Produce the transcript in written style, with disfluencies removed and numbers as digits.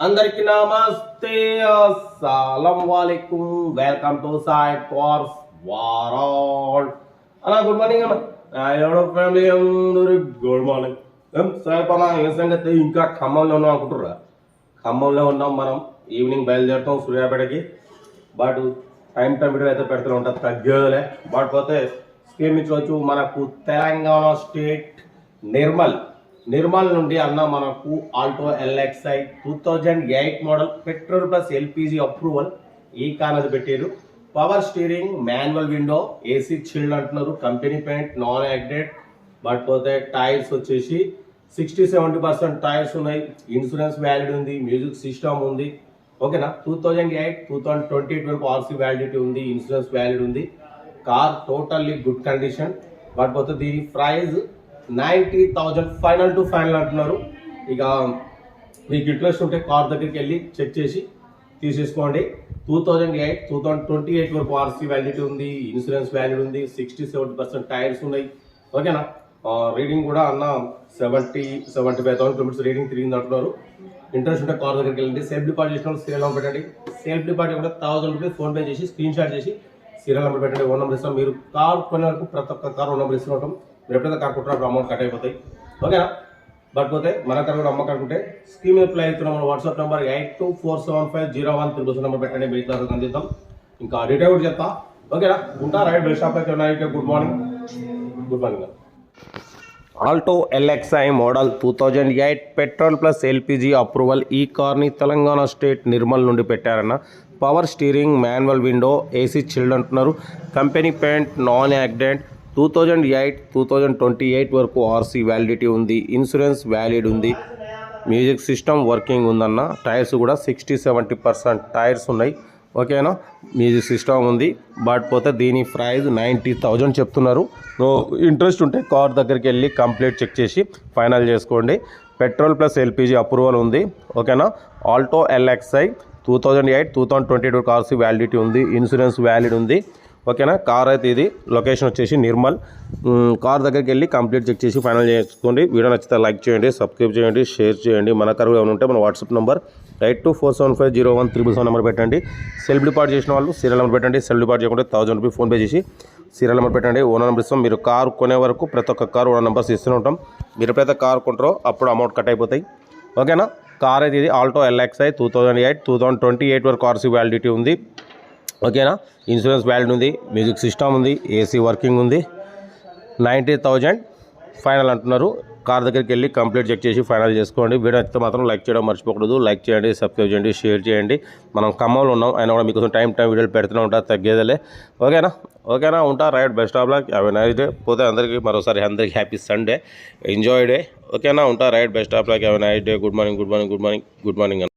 అందరికి నమస్తే అస్సలం వాలేకుం welcome to side cars world అన్న గుడ్ మార్నింగ్ అన్న ఎవడో ఫ్యామిలీ అందరూ గుడ్ మార్నింగ్ సార్ అన్న ఏ సంగతి ఇంకా ఖమ్మంలో ఉన్నాం అనుకుంటుర్రా ఖమ్మంలో ఉన్నాం మనం ఈవినింగ్ బయలుదేరుతాం సూర్యాపేటకి బట్ టైం వీడియో అయితే పెడుతూ ఉంటుంది తగ్గేదిలే బట్ పోతే స్కీమ్ ఇచ్చవచ్చు మనకు తెలంగాణ స్టేట్ నిర్మల్ నుండి అన్న మనకు Alto LXi 2008 model petrol plus LPG approval ఈ కార్ అది పెట్టారు power steering manual window AC chilled అంటున్నారు company paint non acted but పోతే టైర్స్ వచ్చేసి 60-70% టైర్స్ ఉన్నాయి ఇన్సూరెన్స్ వ్యాలిడ్ ఉంది మ్యూజిక్ సిస్టమ్ ఉంది ఓకేనా 2008-2020 వరకు ఆర్సీ వ్యాలిడిటీ ఉంది ఇన్సూరెన్స్ వ్యాలిడ్ ఉంది car totally good condition but పోతే దీని ప్రైస్ 90,000 ఫైనల్ టు ఫైనల్ అంటున్నారు ఇక మీకు ఇంట్రెస్ట్ ఉంటే కార్ దగ్గరికి వెళ్ళి చెక్ చేసి తీసేసుకోండి 2008-2028 వరకు ఆర్సీ వ్యాలిడిటీ ఉంది ఇన్సూరెన్స్ వ్యాలిడ్ ఉంది 60-70% టైర్స్ ఉన్నాయి ఓకేనా రీడింగ్ కూడా అన్న 70-75,000 కిలోమీటర్స్ రీడింగ్ తిరిగింది అంటున్నారు ఇంట్రెస్ట్ ఉంటే కార్ దగ్గరికి వెళ్ళండి సెల్ఫ్ డిపాజిట్ చేసిన సీరియల్ నెంబర్ పెట్టండి సెల్ఫ్ డిపాజిట్ కూడా 1000 రూపీస్ ఫోన్పే చేసి స్క్రీన్ షాట్ చేసి సీరియల్ నెంబర్ పెట్టండి ఓన్ నెంబర్ ఇస్తాం మీరు కార్ కొనే వరకు ప్రతి ఒక్క కార్ ఓన్ నెంబర్ ఇస్తూ ఉంటాం మీరు ఎప్పుడైతే కార్ కొట్టినప్పుడు అమౌంట్ కట్ అయిపోతాయి ఓకేనా బట్ పోతే మన కార్ కూడా అమ్మకానుకుంటే స్కీమ్ అప్లై అవుతున్న మన వాట్సాప్ నెంబర్ 8247501300 నెంబర్ పెట్టండి మిగతా అందిద్దాం ఇంకా డీటెయిల్ కూడా చెప్తా ఓకేనా ఉంటా రైట్ బెస్ట్ షాప్ అయితే ఉన్నాయి good morning Alto LXi model 2008 petrol plus LPG approval ఈ కార్ని తెలంగాణ స్టేట్ నిర్మల్ నుండి పెట్టారన్న power steering manual window AC chilled అంటున్నారు కంపెనీ పెయింట్ నాన్ యాక్సిడెంట్ 2008-2028 వరకు ఆర్సీ వ్యాలిడిటీ ఉంది ఇన్సూరెన్స్ వ్యాలిడ్ ఉంది మ్యూజిక్ సిస్టమ్ వర్కింగ్ ఉందన్న టైర్స్ కూడా 60-70% టైర్స్ ఉన్నాయి ఓకేనా మ్యూజిక్ సిస్టమ్ ఉంది బట్ పోతే దీని ప్రైస్ 90,000 చెప్తున్నారు ఇంట్రెస్ట్ ఉంటే కార్ దగ్గరికి వెళ్ళి కంప్లీట్ చెక్ చేసి ఫైనల్ చేసుకోండి పెట్రోల్ ప్లస్ LPG అప్రూవల్ ఉంది ఓకేనా ఆల్టో LXi 2008-2022 ఆర్సీ వ్యాలిడిటీ ఉంది ఇన్సూరెన్స్ వ్యాలిడ్ ఉంది ఓకేనా కార్ అయితే ఇది లొకేషన్ వచ్చేసి నిర్మల్ కార్ దగ్గరికి వెళ్ళి కంప్లీట్ చెక్ చేసి ఫైనల్ చేసుకోండి వీడియో నచ్చితే లైక్ చేయండి సబ్స్క్రైబ్ చేయండి షేర్ చేయండి మన కార్ ఏమైనా ఉంటే మన వాట్సాప్ నెంబర్ 8247501300 నెంబర్ పెట్టండి సెల్ఫ్ డిపాజిట్ చేసిన వాళ్ళు సీరియల్ నెంబర్ పెట్టండి సెల్ఫ్ డిపాజిట్ చేయకుంటే 1000 రూపీస్ ఫోన్పే చేసి సీరియల్ నెంబర్ పెట్టండి ఓనర్ నెంబర్ ఇస్తాం మీరు కార్ కొనే వరకు ప్రతి ఒక్క కార్ ఓనర్ నెంబర్స్ ఇస్తూనే ఉంటాం మీరు ఎప్పుడైతే కార్ కొంటారో అప్పుడు అమౌంట్ కట్ అయిపోతాయి ఓకేనా కార్ అయితే ఇది ఆల్టో LXi 2008-2028 వరకు ఆర్సీ వ్యాలిడిటీ ఉంది ఓకేనా ఇన్సూరెన్స్ వ్యాలిడ్ ఉంది మ్యూజిక్ సిస్టమ్ ఉంది ఏసీ వర్కింగ్ ఉంది 90,000 ఫైనల్ అంటున్నారు కార్ దగ్గరికి వెళ్ళి కంప్లీట్ చెక్ చేసి ఫైనల్ చేసుకోండి వీడియో అయితే మాత్రం లైక్ చేయడం మర్చిపోకూడదు లైక్ చేయండి సబ్స్క్రైబ్ చేయండి షేర్ చేయండి మనం ఖమ్మంలో ఉన్నాం అయినా కూడా మీకోసం టైం వీడియోలు పెడుతూనే ఉంటా తగ్గేదేలే ఓకేనా ఉంటా right best of luck have a nice day పోతే అందరికీ మరోసారి అందరికీ హ్యాపీ సండే ఎంజాయ్ డే ఓకేనా ఉంటా right best of luck have a nice day good morning